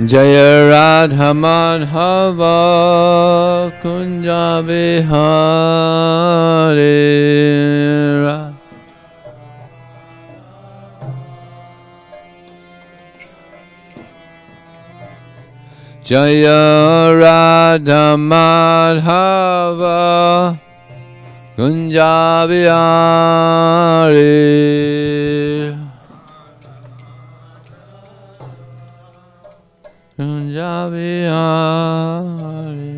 Jaya Radha Madhava Kunja Vihari. Jaya Radha Madhava Kunja Vihari. Kunja Vihari.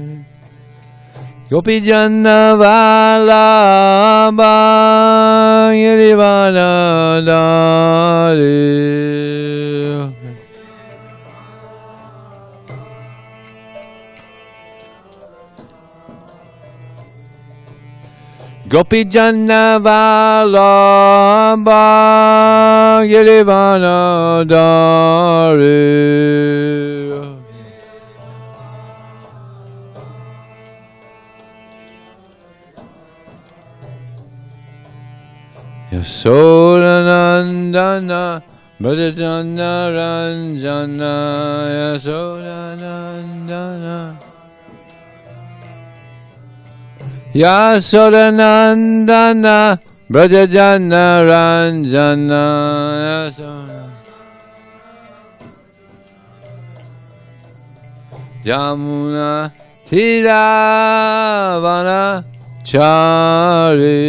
Gopi Janna Vallabha Girivana Dari. Gopi Janna Vallabha Girivana Dari. Yasodanandana Bhajana Ranjana Yasodanandana Yasodanandana Brajajana Ranjana Yasodanandana Jamuna Tiravana Chari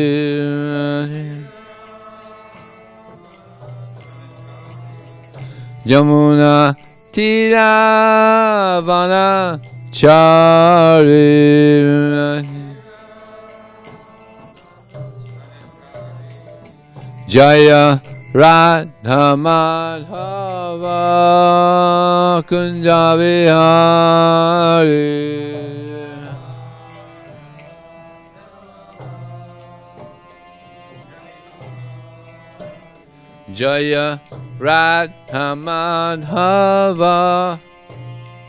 Yamuna Tiravana Chari Jaya Radha Madhava Kunja Vihari. Jaya Radha Madhava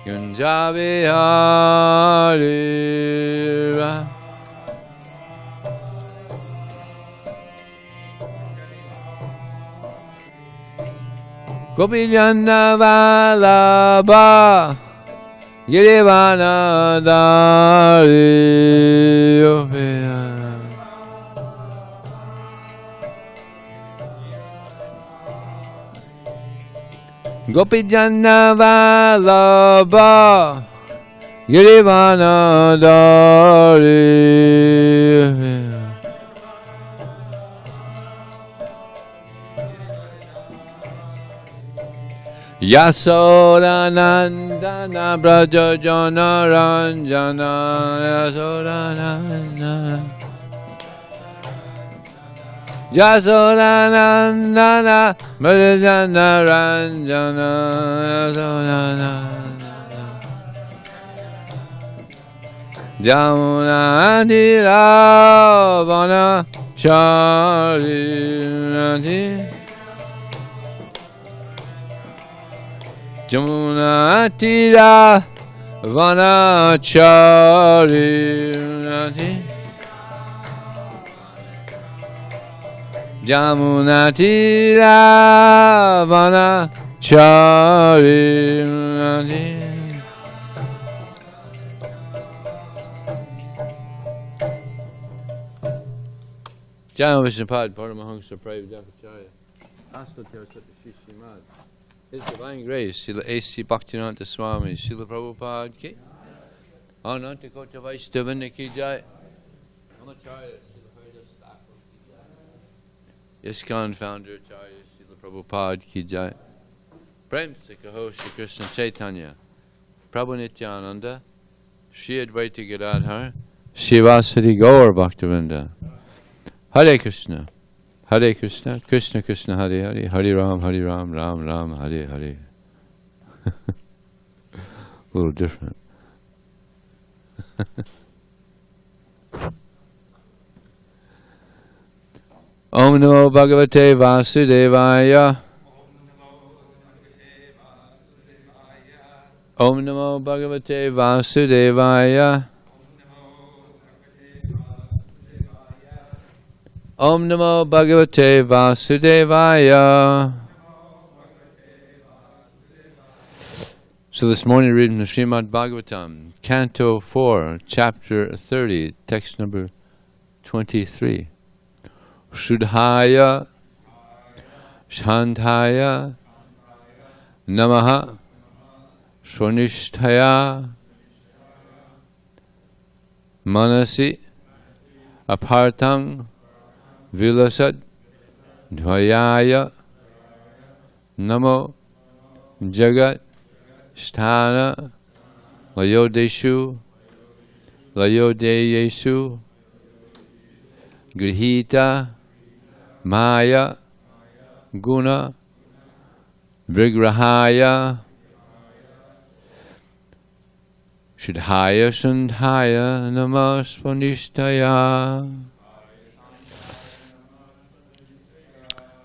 Kunja Vihari. Gopi Janna Vallabha Girivana Dari. Gopi Janna Vallabha Girivana Dari. Yasodanandana Brajajana Ranjana Yasodanandana Yasodanandana Brajajana Ranjana Yasodanandana Jamuna Tiravana Chari Jamuna Tiravana Chari Jamuna Tiravana Chari Jaya Vishnupad Paramahamsa Prabhupada Asvatya Shishimad. His Divine Grace, Srila A.C. Bhaktivedanta Swami, Srila Prabhupada ki, Ananta Kota Vaishnavana ki jai, Amacharya, Srila Haridas Thakur ki jai, ISKCON founder Acharya, Srila Prabhupada ki jai, Prem se kaho Shri Krishna Chaitanya, Prabhu Nityananda, Shri Advaita Gadadhar, Shivasati Gaur Bhaktivinoda, Hare Krishna. Hare Krishna, Krishna Krishna Hare Hare, Hare Ram, Ram Ram, Hare Hare. A little different. Om Namo Bhagavate Vasudevaya. Om Namo Bhagavate Vasudevaya. Om Namo Bhagavate Vasudevaya. So this morning reading the Srimad Bhagavatam, Canto 4, Chapter 30, text number 23. Shuddhaya Shantaya Namaha Swanishtaya Manasi Apartang Vilasat Dvayaya Namo Jagat Sthana Layodeshu Layodeyesu Grihita Maya Guna Vigrahaya Shuddhaya Sandhaya Namasvanishtaya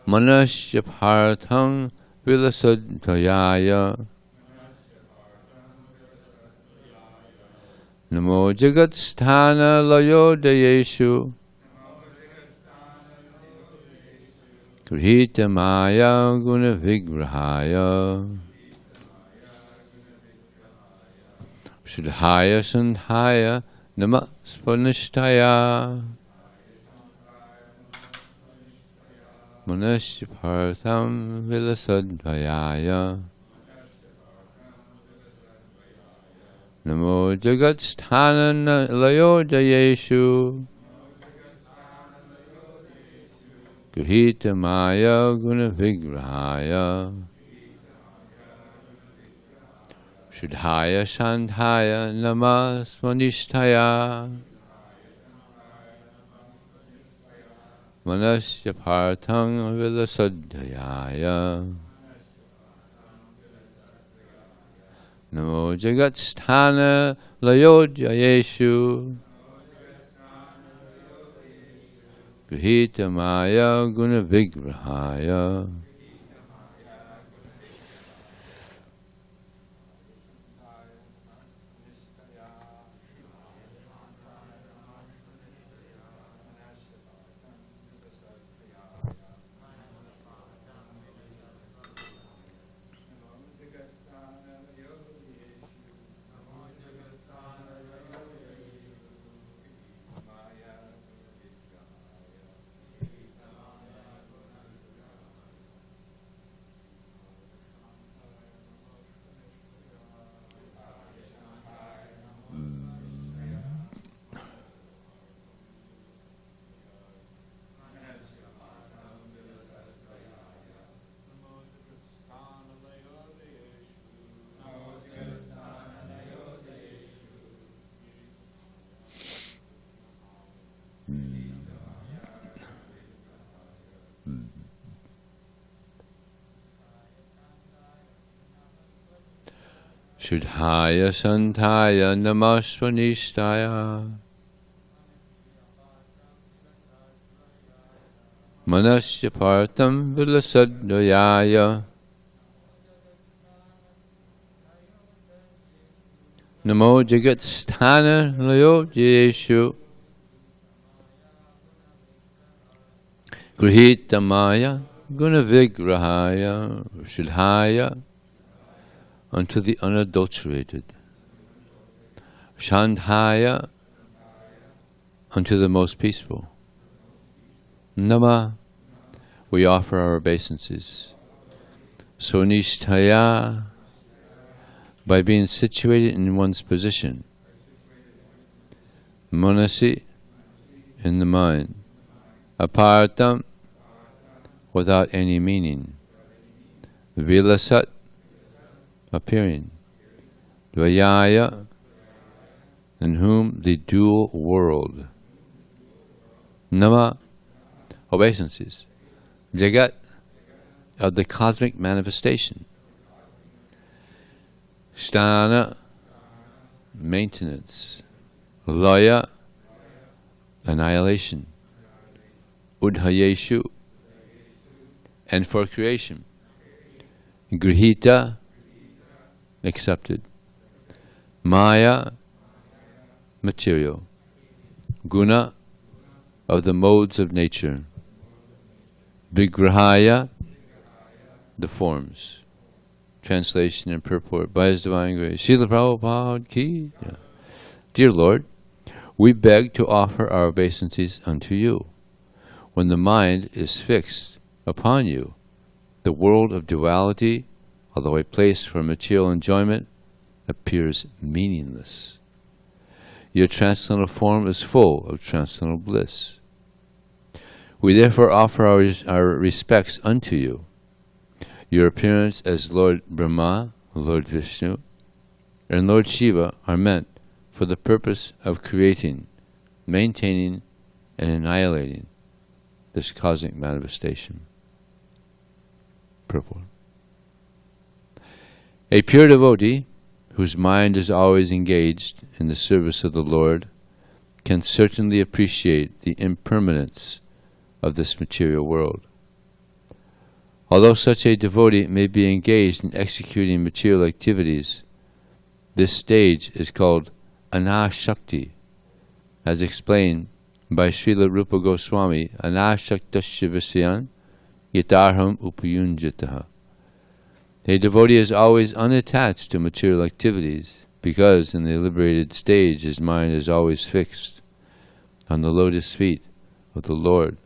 Manasya Parthang Vilasadhayaya Namo Jagat Sthana Layodayeshu Grihita Maya Guna Vigrahaya Shuddhaya Sandhaya Namasvanishtaya Manasya Partham Vilasadhayaya Namo Jagat Sthana Layodayeshu Grihita Maya Guna Vigrahaya Shuddhaya Sandhaya Namasvanishtaya Manasya Parthang Vilasadhayaya Namo Jagat Sthana Layodayeshu Grihita Maya Guna Vigrahaya Shuddhaya Sandhaya Namasvanishtaya Manasya Partham Vilasadhayaya Namo Jagat Sthana Layodayeshu Grihita Maya Guna Vigrahaya Shuddhaya unto the unadulterated, Shandhaya unto the most peaceful. Nama, we offer our obeisances. Sonishtaya, by being situated in one's position. Manasi, in the mind. Apartam, without any meaning. Vilasat, appearing. Dvayaya, in whom the dual world. Nama, obeisances. Jagat, of the cosmic manifestation. Sthana, maintenance. Laya, annihilation. Udhayeshu, and for creation. Grihita, accepted. Maya, material. Guna, of the modes of nature. Vigrahaya, the forms. Translation and purport by His Divine Grace. Srila Prabhupada ki. Yeah. Dear Lord, we beg to offer our obeisances unto you. When the mind is fixed upon you, the world of duality, although a place for material enjoyment, appears meaningless. Your transcendental form is full of transcendental bliss. We therefore offer our respects unto you. Your appearance as Lord Brahma, Lord Vishnu, and Lord Shiva are meant for the purpose of creating, maintaining, and annihilating this cosmic manifestation. Purport. A pure devotee, whose mind is always engaged in the service of the Lord, can certainly appreciate the impermanence of this material world. Although such a devotee may be engaged in executing material activities, this stage is called anashakti, as explained by Srila Rupa Goswami, anashaktasya visyan yatarham upayunjataha. A devotee is always unattached to material activities because in the liberated stage his mind is always fixed on the lotus feet of the Lord.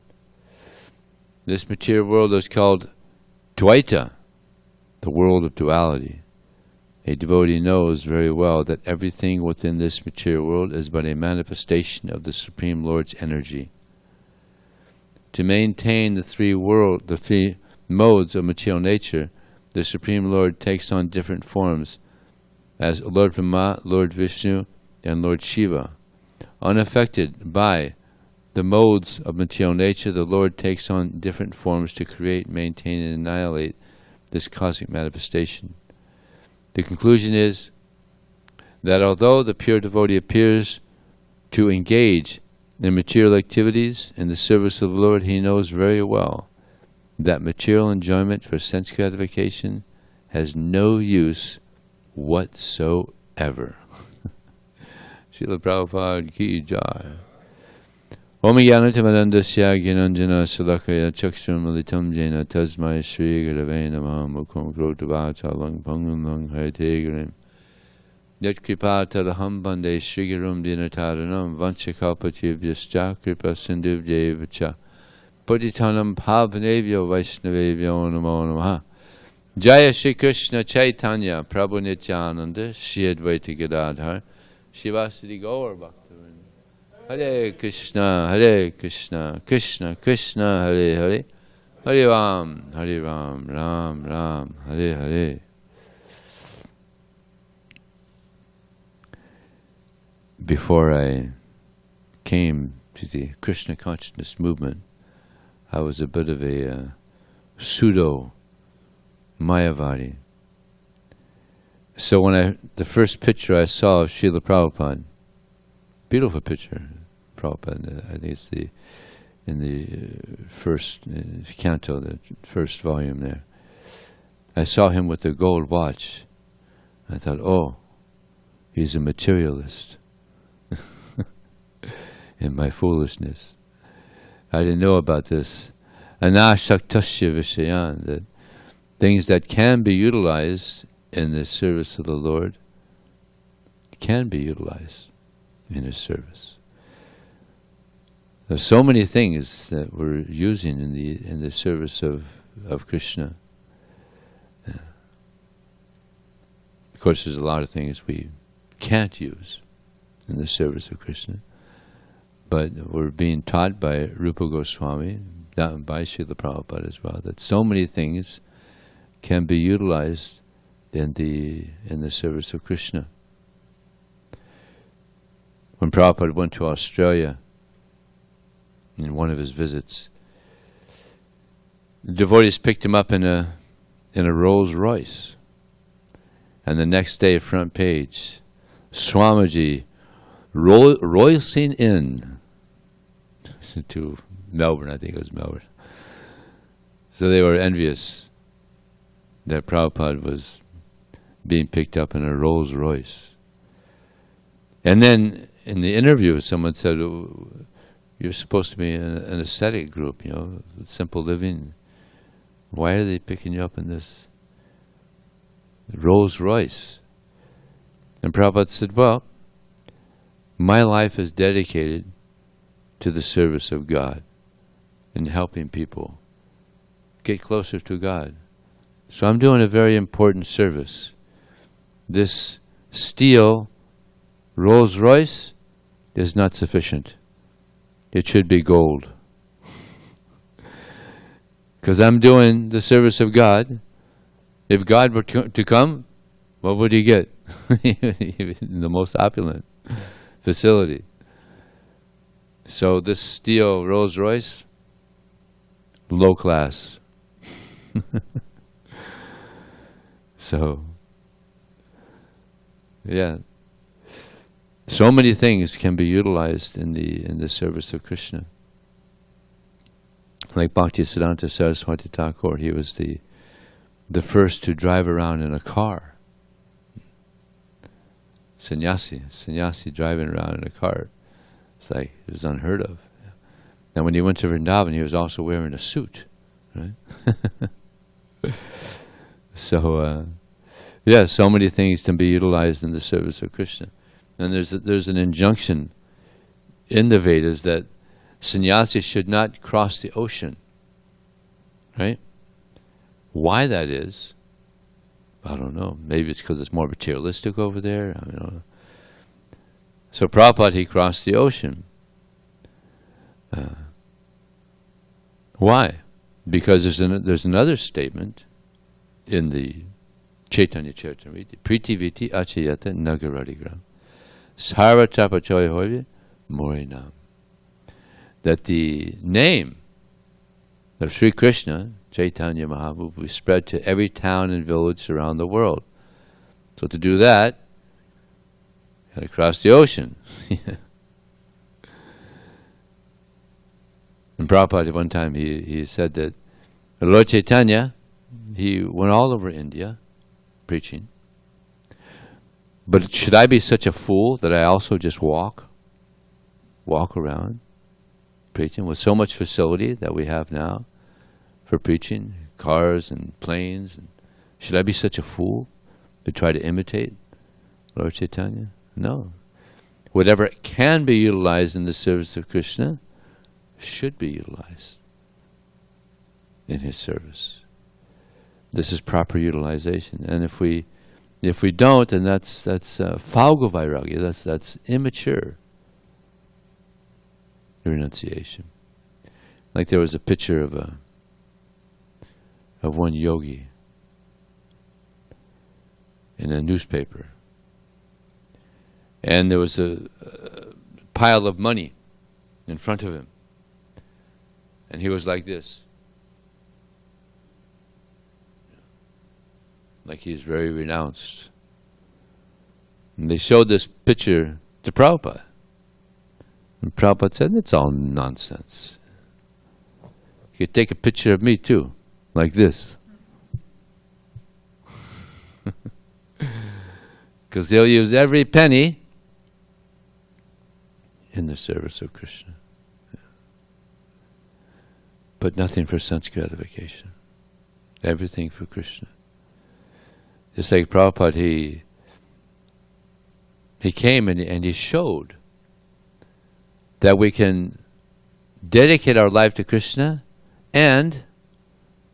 This material world is called Dvaita, the world of duality. A devotee knows very well that everything within this material world is but a manifestation of the Supreme Lord's energy. To maintain the three modes of material nature, the Supreme Lord takes on different forms as Lord Brahma, Lord Vishnu, and Lord Shiva. Unaffected by the modes of material nature, the Lord takes on different forms to create, maintain, and annihilate this cosmic manifestation. The conclusion is that although the pure devotee appears to engage in material activities in the service of the Lord, he knows very well that material enjoyment for sense gratification has no use whatsoever. Srila Prabhupada ki jai. Om Jnanatamandasya Gyananjana Salakaya Chakshram Malitam Jena Tasmai Shri Gurave Namah Mukham Krotavata Lang Pangam Lang Harite Gurim Yat Kripata Laham Bande Shri Gurum Dinataranam Vanchakalpatyabhyascha Kripa Sindhuvyevacha Patitanam Pavanevyo Vaishnavevyo Namo Namaha. Jaya Shri Krishna Chaitanya Prabhu Nityananda Shri Advaita Gadadhar Shivasati Gaur Bhakti. Hare Krishna, Krishna Krishna, Hare Hare, Hare Ram, Ram Ram, Hare Hare. Before I came to the Krishna consciousness movement, I was a bit of a pseudo Mayavadi. So when the first picture I saw of Srila Prabhupada, beautiful picture, Prabhupada, I think it's in the first canto, the first volume there. I saw him with the gold watch. I thought, oh, he's a materialist. In my foolishness, I didn't know about this. Anashaktasya vishayan, that things that can be utilized in the service of the Lord can be utilized in His service. There's so many things that we're using in the service of Krishna. Of course, there's a lot of things we can't use in the service of Krishna, but we're being taught by Rupa Goswami, by Srila Prabhupada as well, that so many things can be utilized in the service of Krishna. When Prabhupada went to Australia in one of his visits, the devotees picked him up in a Rolls Royce, and the next day, front page, Swamiji Roycing in to Melbourne, I think it was Melbourne. So they were envious that Prabhupada was being picked up in a Rolls Royce. And then in the interview, someone said, oh, you're supposed to be an ascetic group, simple living. Why are they picking you up in this? Rolls Royce. And Prabhupada said, well, my life is dedicated to the service of God and helping people get closer to God. So I'm doing a very important service. This steel Rolls Royce is not sufficient. It should be gold. Because I'm doing the service of God. If God were to come, what would he get? The most opulent facility. So this steel Rolls Royce, low class. So, yeah. So many things can be utilized in the service of Krishna. Like Bhakti Siddhanta Saraswati Thakur, he was the first to drive around in a car. Sannyasi driving around in a car. It's like, it was unheard of. And when he went to Vrindavan, he was also wearing a suit, right? So, yeah, so many things can be utilized in the service of Krishna. And there's an injunction in the Vedas that sannyasis should not cross the ocean, right? Why that is, I don't know. Maybe it's because it's more materialistic over there. I don't know. So Prabhupada, he crossed the ocean. Why? Because there's another statement in the Chaitanya Charitamrita, Priti Viti Achayata Nagaradigram Sarva Tapachoy Hoye Morinam. That the name of Sri Krishna, Chaitanya Mahaprabhu, will spread to every town and village around the world. So to do that, you got to cross the ocean. And Prabhupada, one time, he said that Lord Chaitanya, he went all over India preaching. But should I be such a fool that I also just walk around preaching with so much facility that we have now for preaching, cars and planes? And should I be such a fool to try to imitate Lord Chaitanya? No. Whatever can be utilized in the service of Krishna should be utilized in his service. This is proper utilization. And if we don't, then that's Falgu Vairagya, that's immature renunciation. Like there was a picture of one yogi in a newspaper, and there was a pile of money in front of him, and he was like this, like he's very renounced. And they showed this picture to Prabhupada. And Prabhupada said, it's all nonsense. You could take a picture of me too, like this. Because they'll use every penny in the service of Krishna. But nothing for sense gratification. Everything for Krishna. Just like Prabhupada, he came and he showed that we can dedicate our life to Krishna and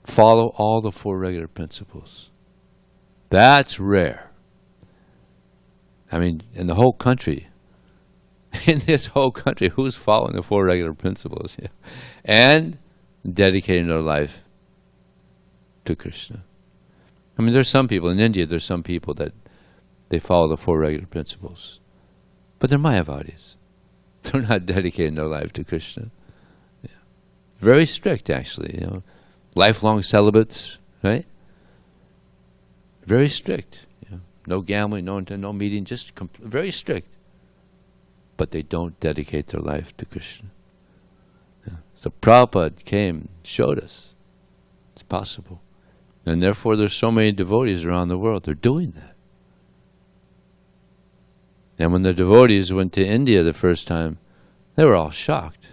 follow all the four regular principles. That's rare. I mean, in the whole country, in this whole country, who's following the four regular principles? Yeah. And dedicating their life to Krishna. I mean, there's some people, in India, there's some people that they follow the four regular principles. But they're Mayavadis. They're not dedicating their life to Krishna. Yeah. Very strict, actually. You know, lifelong celibates, right? Very strict. You know, no gambling, no meeting, just very strict. But they don't dedicate their life to Krishna. Yeah. So Prabhupada came, showed us it's possible. And therefore there's so many devotees around the world. They're doing that. And when the devotees went to India the first time, they were all shocked.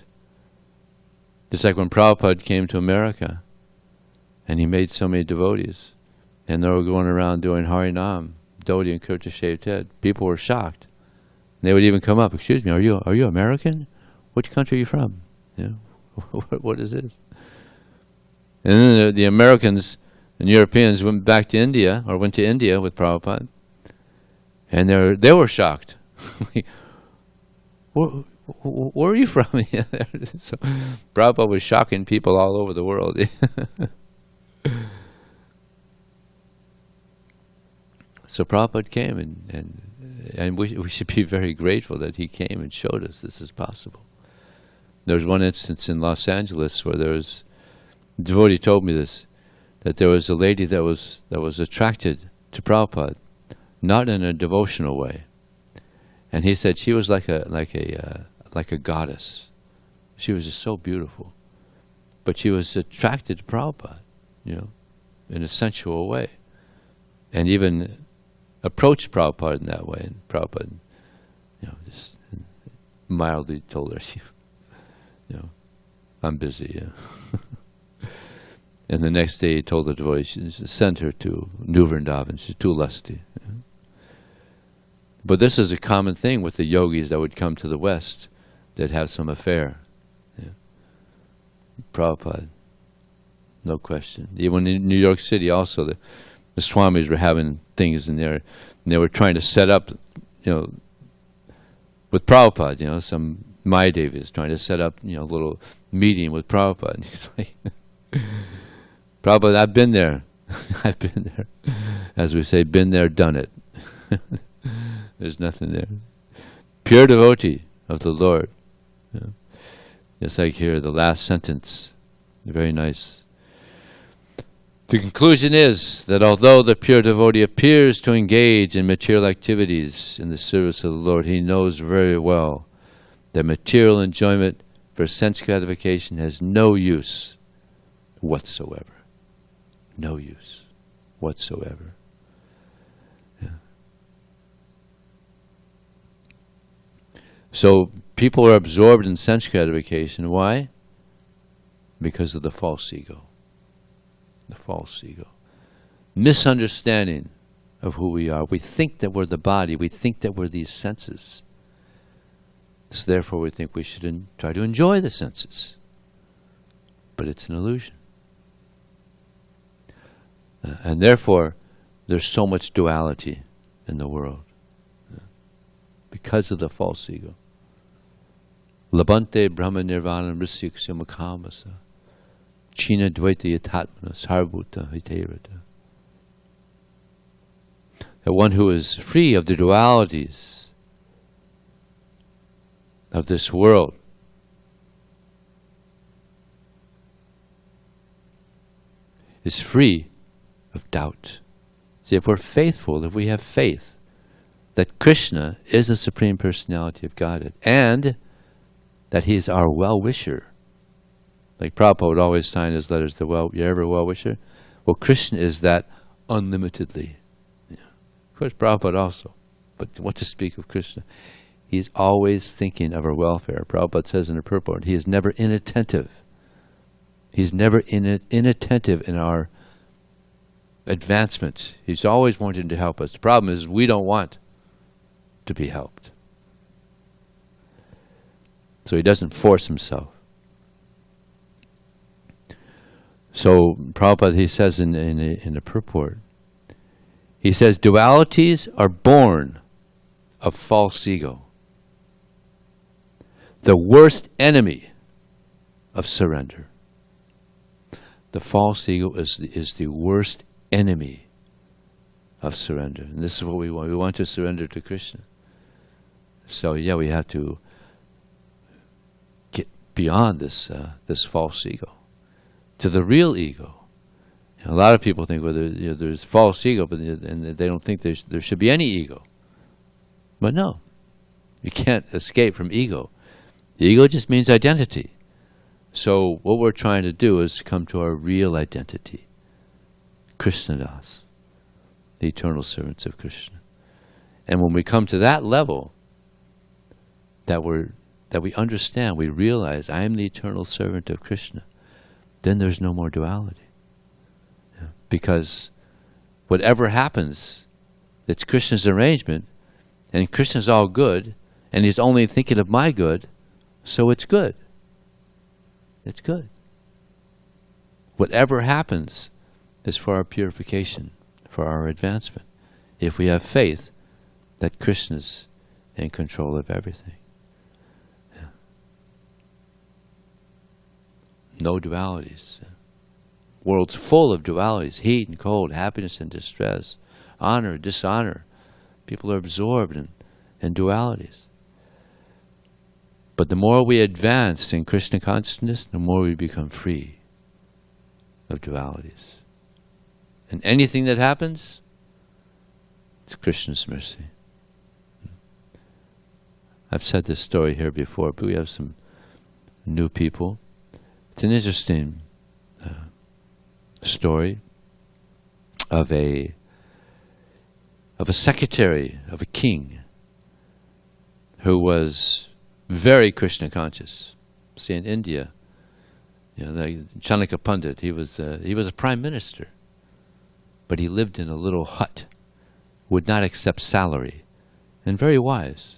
Just like when Prabhupada came to America and he made so many devotees. and they were going around doing Harinam, Dhoti and kurta shaved head. People were shocked. They would even come up, excuse me, are you American? Which country are you from? You know, what is this? And then the Americans and Europeans went back to India, or went to India with Prabhupada, and they were shocked. Where are you from? So Prabhupada was shocking people all over the world. So Prabhupada came, and we should be very grateful that he came and showed us this is possible. There was one instance in Los Angeles where there was, the devotee told me this, that there was a lady that was attracted to Prabhupada, not in a devotional way, and he said she was like a goddess. She was just so beautiful, but she was attracted to Prabhupada, you know, in a sensual way, and even approached Prabhupada in that way. And Prabhupada, you know, just mildly told her, you know, I'm busy. Yeah. And the next day he told the devotee, send her to New Vrindavan. She's too lusty. Yeah. But this is a common thing with the yogis that would come to the West that have some affair. Yeah. Prabhupada, no question. Even in New York City also, the Swamis were having things in there, and they were trying to set up, you know, with Prabhupada, you know, some Mahadevi is trying to set up, you know, a little meeting with Prabhupada. And he's like, Prabhupada, I've been there. I've been there. As we say, been there, done it. There's nothing there. Pure devotee of the Lord. Yeah. Just like here, the last sentence, very nice. The conclusion is that although the pure devotee appears to engage in material activities in the service of the Lord, he knows very well that material enjoyment for sense gratification has no use whatsoever. No use whatsoever. Yeah. So people are absorbed in sense gratification. Why? Because of the false ego. The false ego. Misunderstanding of who we are. We think that we're the body. We think that we're these senses. So therefore we think we should try to enjoy the senses. But it's an illusion. And therefore there's so much duality in the world. Because of the false ego. Labante Brahma Nirvana Mrisyuksya Mukhamasa China Dvaita Yatatmana Sarvabhuta Hitairata. The one who is free of the dualities of this world is free of doubt. See, if we're faithful, if we have faith that Krishna is the Supreme Personality of Godhead and that He is our well-wisher, like Prabhupada would always sign his letters, you're ever a well-wisher? Well, Krishna is that unlimitedly. Yeah. Of course, Prabhupada also. But what to speak of Krishna? He's always thinking of our welfare. Prabhupada says in the purport, He is never inattentive. He's never inattentive in our advancement. He's always wanting to help us. The problem is we don't want to be helped. So He doesn't force Himself. So Prabhupada, he says in the purport, he says, dualities are born of false ego. The worst enemy of surrender. The false ego is the worst enemy of surrender. And this is what we want. We want to surrender to Krishna. So yeah, we have to get beyond this false ego to the real ego. And a lot of people think, well, there's false ego, but and they don't think there should be any ego. But no, you can't escape from ego. The ego just means identity. So what we're trying to do is come to our real identity. Krishnadas, the eternal servants of Krishna. And when we come to that level, that we understand, we realize, I am the eternal servant of Krishna, then there's no more duality. Yeah. Because whatever happens, it's Krishna's arrangement, and Krishna's all good, and he's only thinking of my good, so it's good. It's good. Whatever happens is for our purification, for our advancement, if we have faith that Krishna's in control of everything. Yeah. No dualities. World's full of dualities, heat and cold, happiness and distress, honor, dishonor. People are absorbed in dualities. But the more we advance in Krishna consciousness, the more we become free of dualities. And anything that happens, it's Krishna's mercy. I've said this story here before, but we have some new people. It's an interesting story of a secretary of a king who was very Krishna conscious. See, in India, the Chanakya Pandit, he was a prime minister, but he lived in a little hut, would not accept salary, and very wise.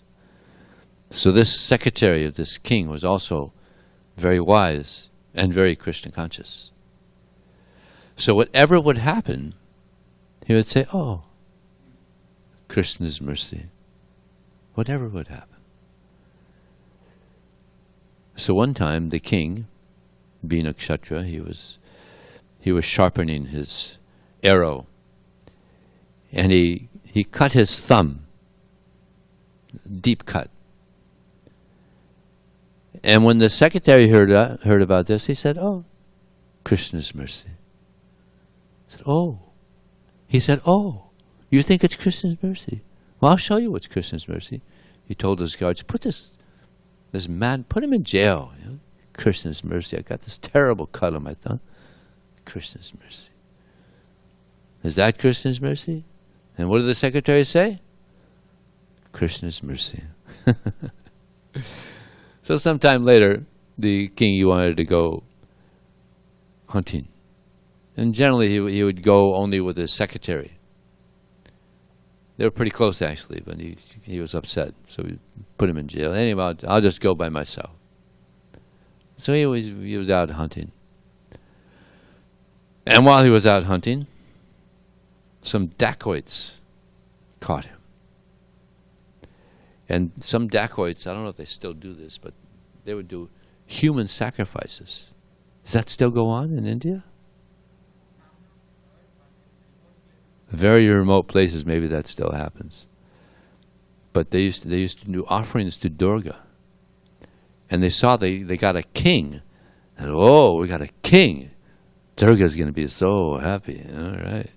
So this secretary of this king was also very wise and very Krishna conscious. So whatever would happen, he would say, "Oh, Krishna's mercy." Whatever would happen. So one time the king, being a kshatriya, he was sharpening his arrow, and he cut his thumb, deep cut. And when the secretary heard about this, he said, "Oh, Krishna's mercy." He said, "Oh." He said, "Oh, you think it's Krishna's mercy? Well, I'll show you what's Krishna's mercy." He told his guards, "Put this man, put him in jail. Krishna's mercy. I got this terrible cut on my thumb. Krishna's mercy." Is that Krishna's mercy? And what did the secretary say? Krishna's mercy. So sometime later, the king, he wanted to go hunting. And generally he would go only with his secretary. They were pretty close actually, but he was upset, so we put him in jail. Anyway, I'll just go by myself. So he was out hunting. And while he was out hunting, some dacoits caught him. And some dacoits, I don't know if they still do this, but they would do human sacrifices. Does that still go on in India? Very remote places, maybe that still happens. But they used to do offerings to Durga. And they saw they got a king. And oh, we got a king. Durga's going to be so happy. All right.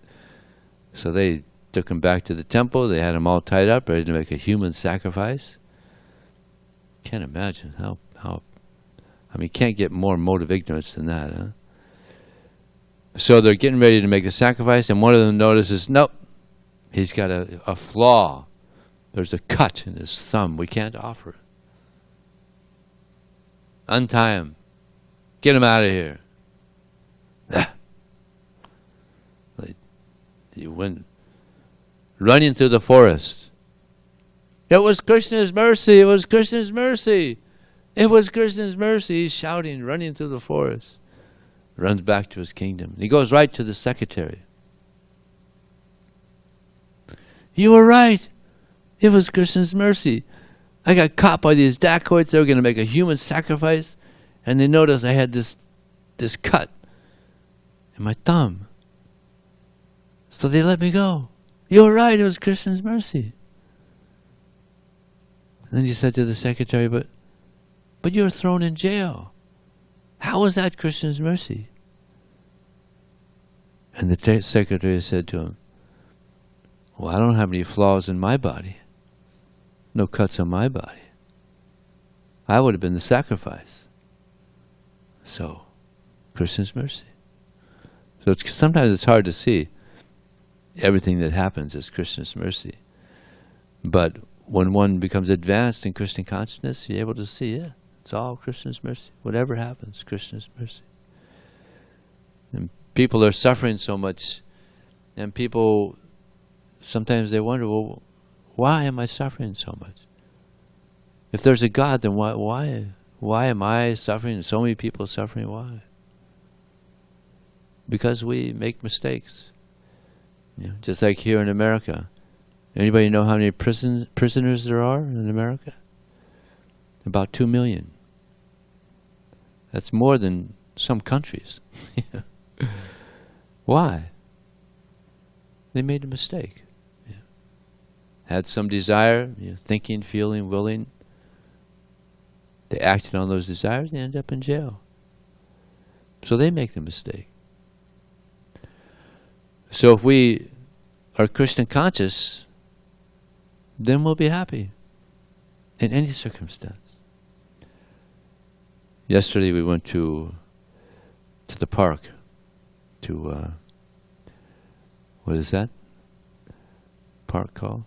So they took him back to the temple. They had him all tied up, ready to make a human sacrifice. Can't imagine how can't get more mode of ignorance than that, huh? So they're getting ready to make the sacrifice, and one of them notices, nope, he's got a flaw. There's a cut in his thumb. We can't offer it. Untie him. Get him out of here. He went running through the forest. It was Krishna's mercy. It was Krishna's mercy. It was Krishna's mercy. He's shouting, running through the forest. Runs back to his kingdom. He goes right to the secretary. You were right. It was Krishna's mercy. I got caught by these dacoits. They were going to make a human sacrifice, and they noticed I had this cut in my thumb. So they let me go. You were right. It was Krishna's mercy. And then he said to the secretary, but you were thrown in jail. How was that Krishna's mercy? And the secretary said to him, well, I don't have any flaws in my body. No cuts on my body. I would have been the sacrifice. So, Krishna's mercy. So sometimes it's hard to see everything that happens as Krishna's mercy. But when one becomes advanced in Krishna consciousness, you're able to see, yeah, it's all Krishna's mercy. Whatever happens, Krishna's mercy. And people are suffering so much And people, sometimes they wonder, well, why am I suffering so much? If there's a God, then why am I suffering and so many people suffering? Why? Because we make mistakes. Just like here in America. Anybody know how many prisoners there are in America? About 2 million. That's more than some countries. Why? They made a mistake. Had some desire, thinking, feeling, willing. They acted on those desires, they end up in jail. So they make the mistake. So if we are Krishna conscious, then we'll be happy in any circumstance. Yesterday we went to the park to what is that park called?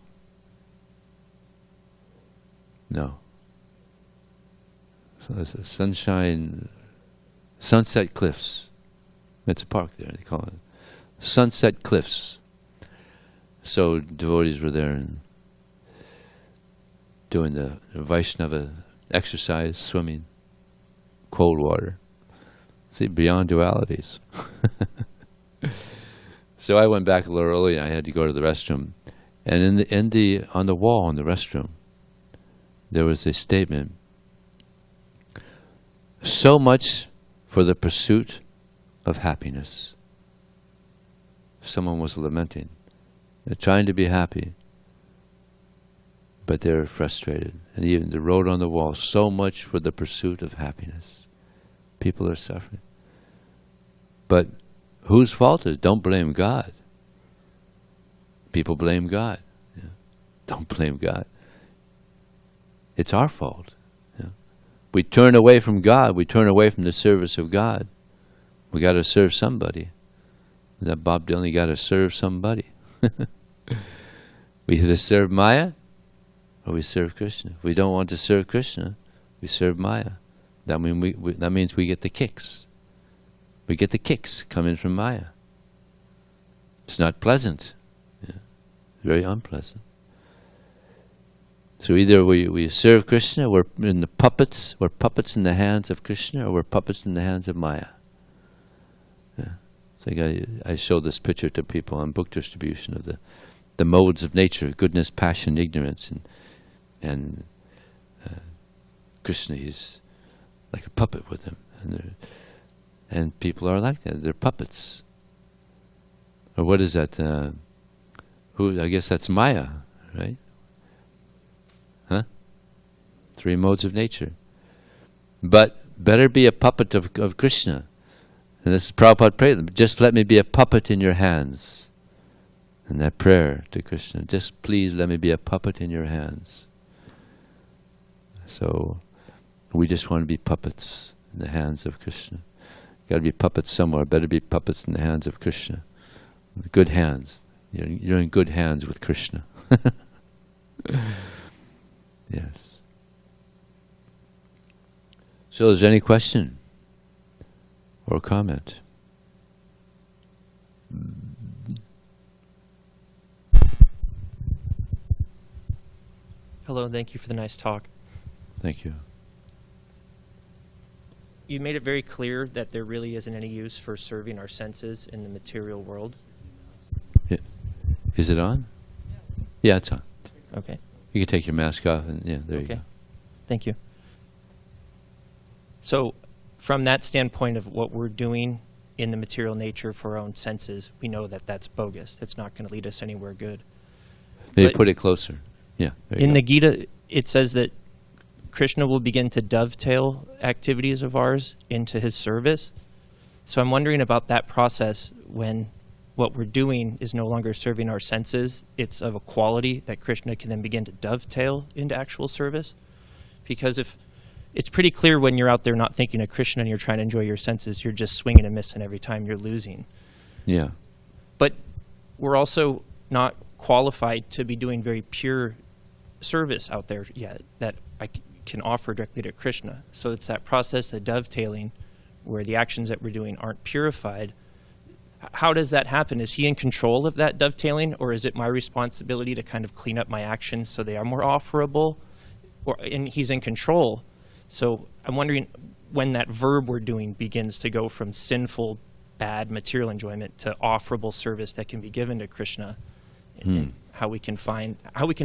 No. So it's a Sunset Cliffs. It's a park there, they call it. Sunset Cliffs. So devotees were there and doing the Vaishnava exercise, swimming, cold water. See, beyond dualities. So I went back a little early and I had to go to the restroom. And on the wall in the restroom, there was a statement, so much for the pursuit of happiness. Someone was lamenting. They're trying to be happy, but they're frustrated. And even they wrote on the wall, so much for the pursuit of happiness. People are suffering. But whose fault is it? Don't blame God. People blame God. Don't blame God. It's our fault. We turn away from God. We turn away from the service of God. We got to serve somebody. Is that Bob Dylan? You got to serve somebody. We either serve Maya or we serve Krishna. If we don't want to serve Krishna, we serve Maya. That means we get the kicks. We get the kicks coming from Maya. It's not pleasant. It's very unpleasant. So either we serve Krishna, we're puppets in the hands of Krishna, or we're puppets in the hands of Maya. So I show this picture to people on book distribution of the modes of nature: goodness, passion, ignorance, and Krishna. He's like a puppet with them, and people are like that. They're puppets. Or what is that? I guess that's Maya, right? Huh? 3 modes of nature. But better be a puppet of Krishna. And this is Prabhupada prayed, just let me be a puppet in your hands. And that prayer to Krishna, just please let me be a puppet in your hands. So we just want to be puppets in the hands of Krishna. Got to be puppets somewhere. Better be puppets in the hands of Krishna. Good hands. You're in good hands with Krishna. Yes. So is there any question or comment? Hello, thank you for the nice talk. Thank you. You made it very clear that there really isn't any use for serving our senses in the material world. Is it on? Yeah, it's on. Okay. You can take your mask off and there you go. Thank you. So from that standpoint of what we're doing in the material nature for our own senses, we know that that's bogus. It's not going to lead us anywhere good. Maybe put it closer. Yeah. In the Gita, it says that Krishna will begin to dovetail activities of ours into his service. So I'm wondering about that process when what we're doing is no longer serving our senses. It's of a quality that Krishna can then begin to dovetail into actual service. Because if it's pretty clear when you're out there not thinking of Krishna and you're trying to enjoy your senses, you're just swinging and missing every time, you're losing. Yeah. But we're also not qualified to be doing very pure service out there yet that I can offer directly to Krishna. So it's that process of dovetailing where the actions that we're doing aren't purified. how does that happen? Is he in control of that dovetailing, or is it my responsibility to kind of clean up my actions so they are more offerable? And he's in control. So I'm wondering when that verb we're doing begins to go from sinful, bad material enjoyment to offerable service that can be given to Krishna, and how we can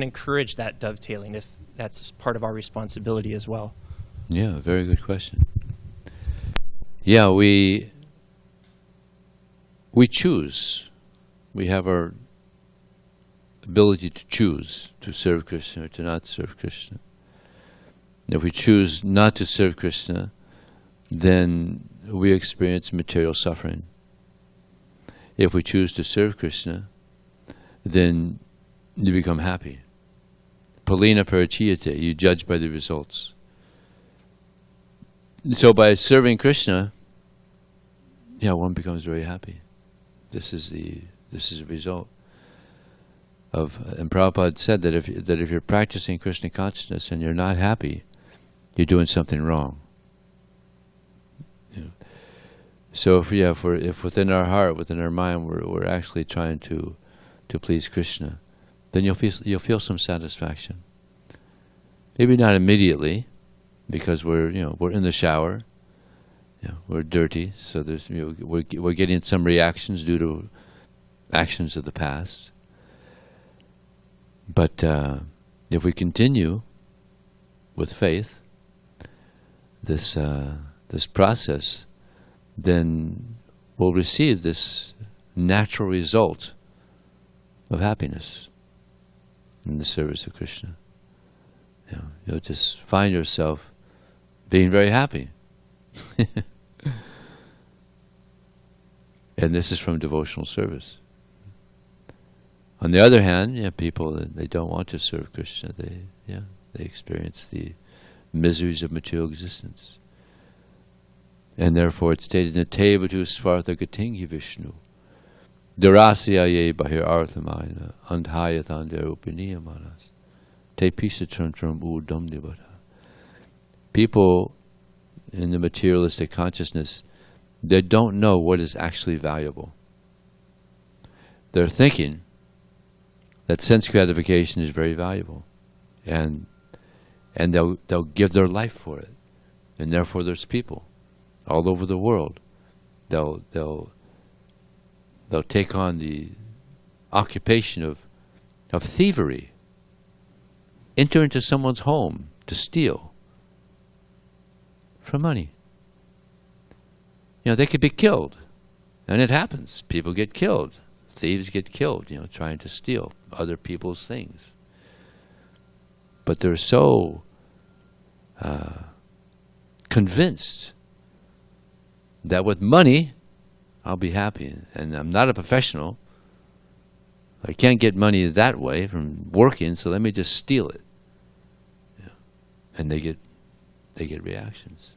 encourage that dovetailing if that's part of our responsibility as well. Yeah, very good question. Yeah, we choose. We have our ability to choose to serve Krishna or to not serve Krishna. If we choose not to serve Krishna, then we experience material suffering. If we choose to serve Krishna, then you become happy. Palina parachiyate, you judge by the results. So by serving Krishna, one becomes very happy. This is the result of, and Prabhupada said that if you're practicing Krishna consciousness and you're not happy, you're doing something wrong. So if within our heart, within our mind, we're actually trying to please Krishna, then you'll feel some satisfaction. Maybe not immediately, because we're in the shower, we're dirty, so there's we're getting some reactions due to actions of the past. But if we continue with faith, this process, then we'll receive this natural result of happiness in the service of Krishna. You'll just find yourself being very happy. And this is from devotional service. On the other hand, people, they don't want to serve Krishna. They experience the miseries of material existence. And therefore it's stated in the Tevatu Svartha Gatingi Vishnu Durasyaye Bahir Arthamayana Andhayathan Derupiniyamanas Te Pisa Trantram Udam Nivata. People in the materialistic consciousness, they don't know what is actually valuable. They're thinking that sense gratification is very valuable, and they'll give their life for it, and therefore there's people all over the world. They'll take on the occupation of thievery, enter into someone's home to steal for money. They could be killed, and it happens. People get killed. Thieves get killed, trying to steal other people's things. But they're so convinced that with money, I'll be happy. And I'm not a professional. I can't get money that way from working, so let me just steal it. And they get reactions.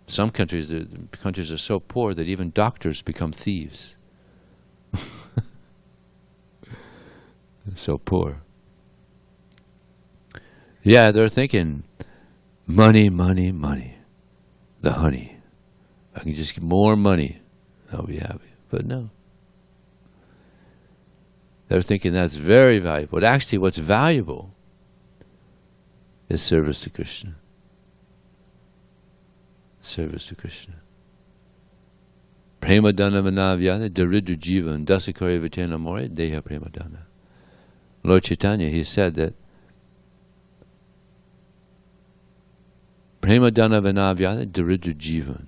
Some countries, the countries are so poor that even doctors become thieves. So poor. They're thinking, money, money, money. The honey. I can just get more money, I'll be happy. But no. They're thinking that's very valuable. But actually what's valuable is service to Krishna. Service to Krishna. Prema dana vanavyana daridra jivan dasakari vitena more deha prema dana. Lord Chaitanya, he said that prema dana vanavyana daridra jivan,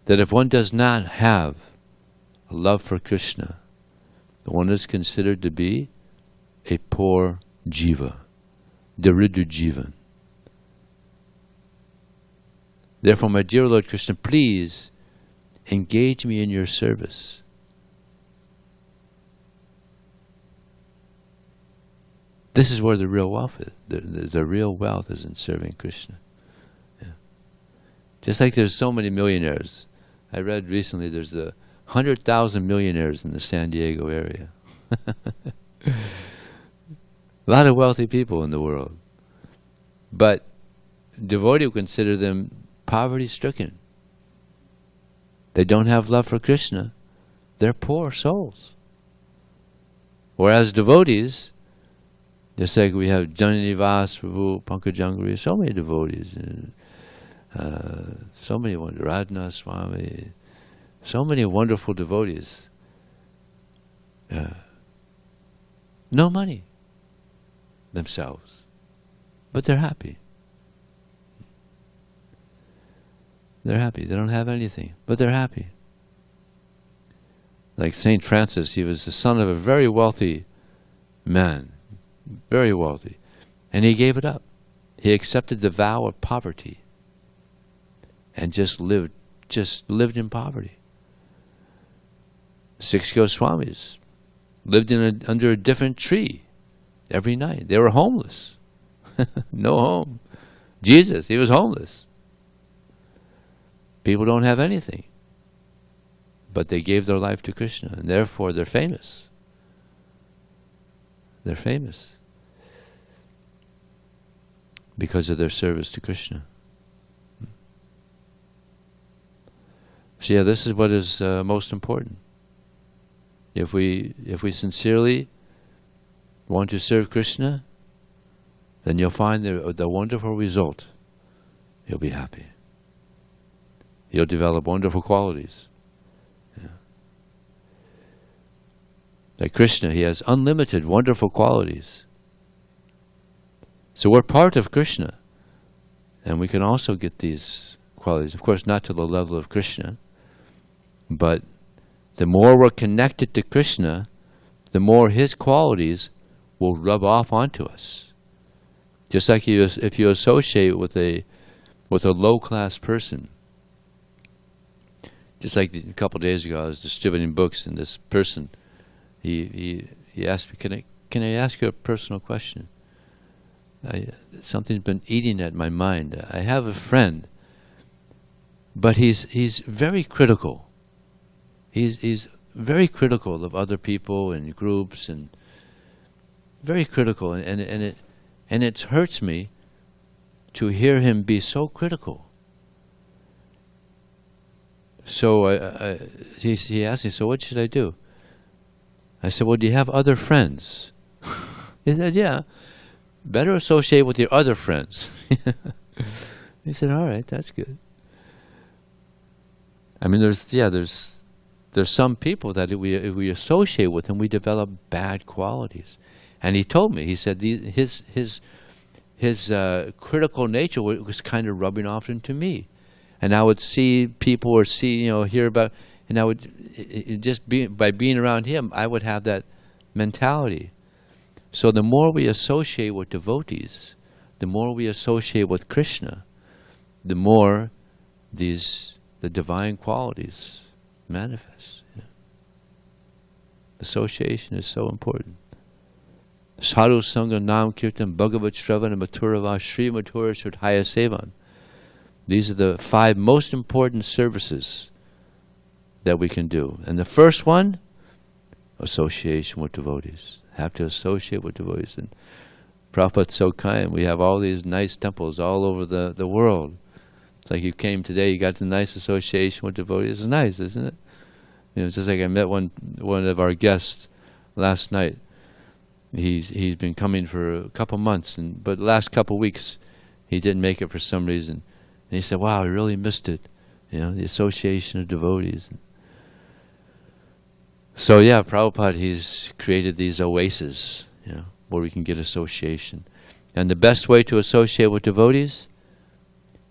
that if one does not have a love for Krishna, one is considered to be a poor jiva, daridra jivan. Therefore, my dear Lord Krishna, please engage me in your service. This is where the real wealth is. The real wealth is in serving Krishna. Just like there's so many millionaires. I read recently there's 100,000 millionaires in the SanDiego area. A lot of wealthy people in the world. But devotee would consider them poverty-stricken. They don't have love for Krishna, They're poor souls. Whereas devotees, just like we have Jananivas, Prabhu, Pankajangri, so many devotees, so many wonderful, Radhana Swami, so many wonderful devotees. No money themselves, but they're happy. They're happy. They don't have anything, but they're happy. Like Saint Francis, he was the son of a very wealthy man, very wealthy, and he gave it up. He accepted the vow of poverty and just lived in poverty. 6 Goswamis lived under a different tree every night. They were homeless. No home. Jesus, he was homeless. People don't have anything. But they gave their life to Krishna, and therefore they're famous. They're famous because of their service to Krishna. So yeah, this is what is most important. If we sincerely want to serve Krishna, then you'll find the wonderful result. You'll be happy. You'll develop wonderful qualities. Yeah. Like Krishna, he has unlimited wonderful qualities. So we're part of Krishna, and we can also get these qualities. Of course, not to the level of Krishna, but the more we're connected to Krishna, the more his qualities will rub off onto us. Just like if you associate with a low-class person. Just like a couple of days ago, I was distributing books, and this person, he asked me, "Can I ask you a personal question? Something's been eating at my mind. I have a friend, but he's very critical. He's very critical of other people and groups, and very critical, and it hurts me to hear him be so critical." So he asked me, "So what should I do?" I said, "Well, do you have other friends?" He said, "Yeah, better associate with your other friends." He said, "All right, that's good." I mean, there's some people that if we associate with them, we develop bad qualities. And he told me, he said his critical nature was kind of rubbing off into me. And I would see people or hear about, and I would, by being around him, I would have that mentality. So the more we associate with devotees, the more we associate with Krishna, the more the divine qualities manifest. Yeah. Association is so important. Sadhu Sangha Nam Kirtan Bhagavat Shravana Mathurava Sri Mathura Shrudhaya Sevan. These are the 5 most important services that we can do. And the first one, association with devotees. Have to associate with devotees. And Prabhupada's so kind. We have all these nice temples all over the world. It's like you came today, you got the nice association with devotees. It's nice, isn't it? It's just like I met one of our guests last night. He's been coming for a couple months, but the last couple weeks he didn't make it for some reason. And he said, "Wow, I really missed it, the association of devotees." So yeah, Prabhupada, he's created these oases, where we can get association. And the best way to associate with devotees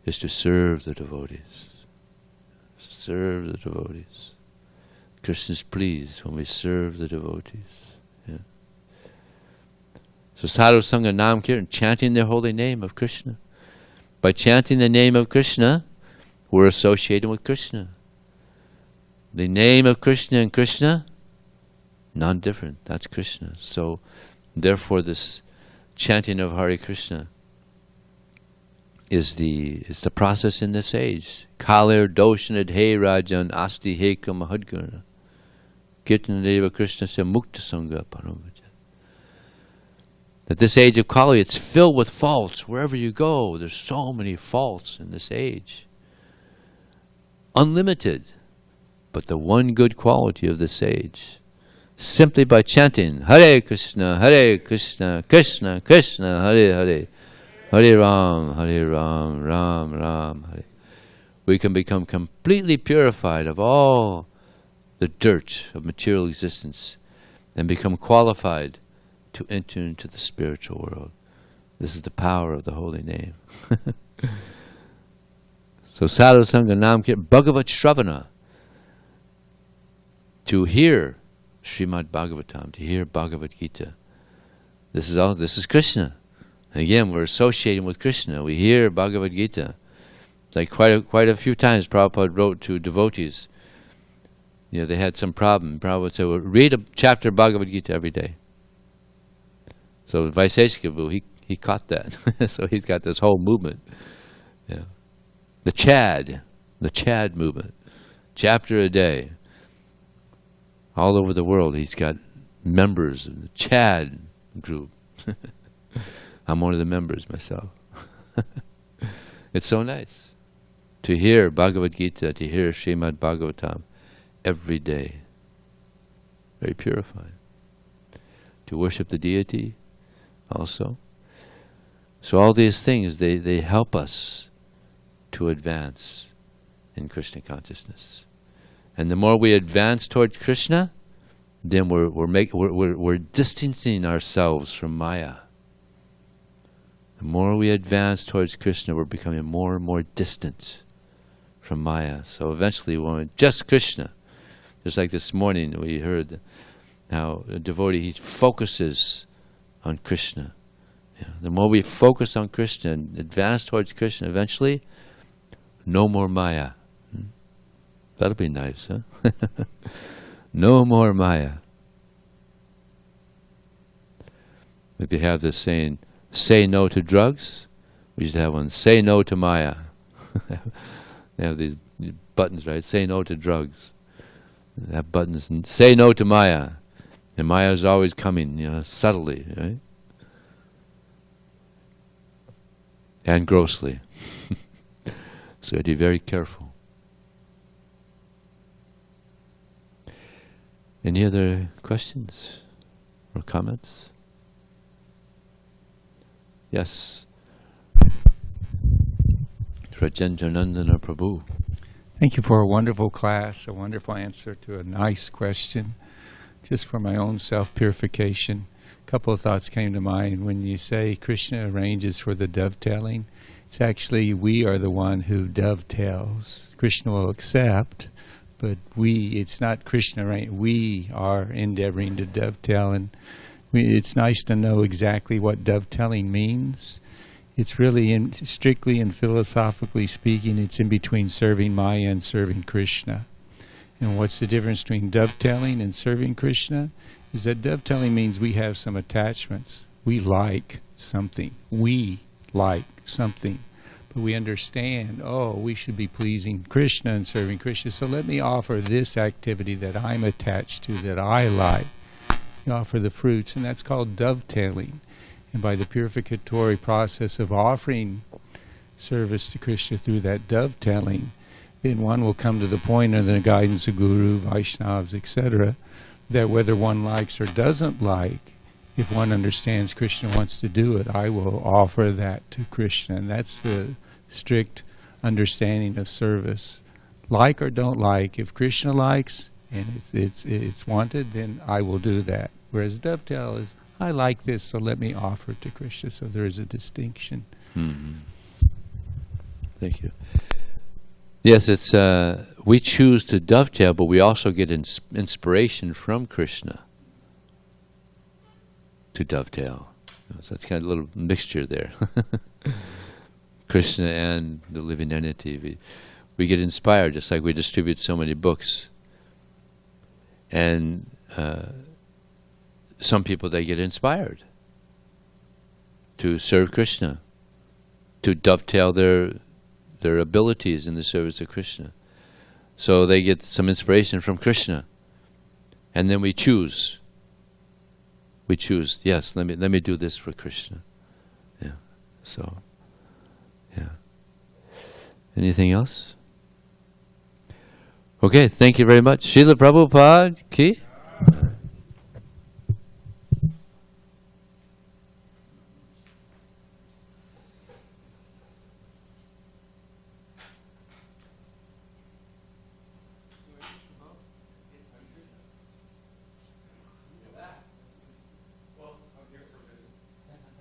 is to serve the devotees. Serve the devotees. Krishna's pleased when we serve the devotees. Yeah. So Sadhu Sangha Nam Kirtan, chanting the holy name of Krishna. By chanting the name of Krishna, we're associated with Krishna. The name of Krishna and Krishna, non-different. That's Krishna. So, therefore, this chanting of Hare Krishna is the process in this age. Kalir doshanad he rajan asti heka mahadgurna. Kirtana deva Krishna se mukta sangha paramaja. That this age of Kali, it's filled with faults. Wherever you go, there's so many faults in this age. Unlimited. but the one good quality of the sage. Simply by chanting Hare Krishna, Krishna Krishna, Hare Hare, Hare Ram, Ram Ram, Hare. We can become completely purified of all the dirt of material existence and become qualified to enter into the spiritual world. This is the power of the holy name. So Sadhu Sangha Nam Kir Bhagavat Shravana, to hear Srimad Bhagavatam, to hear Bhagavad Gita. This is Krishna. And again, we're associating with Krishna. We hear Bhagavad Gita. Like quite a few times Prabhupada wrote to devotees. They had some problem. Prabhupada said, well, read a chapter of Bhagavad Gita every day. So Vaiseshika, he caught that. So he's got this whole movement. Yeah. The Chad movement. Chapter a day. All over the world he's got members of the Chad group. I'm one of the members myself. It's so nice to hear Bhagavad Gita, to hear Srimad Bhagavatam every day. Very purifying. To worship the deity also. So all these things, they help us to advance in Krishna consciousness. And the more we advance toward Krishna, then we're distancing ourselves from Maya. The more we advance towards Krishna, we're becoming more and more distant from Maya. So eventually we're just Krishna. Just like this morning we heard how a devotee, he focuses on Krishna. The more we focus on Krishna and advance towards Krishna, eventually, no more Maya. That'll be nice, huh? No more Maya. If you have this saying, say no to drugs, we used to have one, say no to Maya. They have these buttons, right? Say no to drugs. They have buttons, and say no to Maya. And Maya is always coming, subtly, right? And grossly. So you have to be very careful. Any other questions or comments? Yes. Rajendra Nandana Prabhu. Thank you for a wonderful class, a wonderful answer to a nice question. Just for my own self-purification, a couple of thoughts came to mind. When you say Krishna arranges for the dovetailing, it's actually we are the one who dovetails. Krishna will accept, but it's not Krishna. We are endeavoring to dovetail, and it's nice to know exactly what dovetailing means. It's really, strictly and philosophically speaking, it's in between serving Maya and serving Krishna. And what's the difference between dovetailing and serving Krishna? Is that dovetailing means we have some attachments. We like something. But we understand, we should be pleasing Krishna and serving Krishna. So let me offer this activity that I'm attached to, that I like. You offer the fruits, and that's called dovetailing. And by the purificatory process of offering service to Krishna through that dovetailing, then one will come to the point under the guidance of Guru, Vaishnavas, etc., that whether one likes or doesn't like, if one understands Krishna wants to do it, I will offer that to Krishna. And that's the strict understanding of service. Like or don't like, if Krishna likes and it's wanted, then I will do that. Whereas dovetail is, I like this, so let me offer it to Krishna. So there is a distinction. Mm-hmm. Thank you. Yes, it's we choose to dovetail, but we also get inspiration from Krishna to dovetail. So it's kind of a little mixture there. Krishna and the living entity. We get inspired, just like we distribute so many books. And some people, they get inspired to serve Krishna, to dovetail their abilities in the service of Krishna. So they get some inspiration from Krishna, and then we choose. We choose. Yes, let me do this for Krishna. Yeah. So, yeah. Anything else? Okay, thank you very much. Srila Prabhupada ki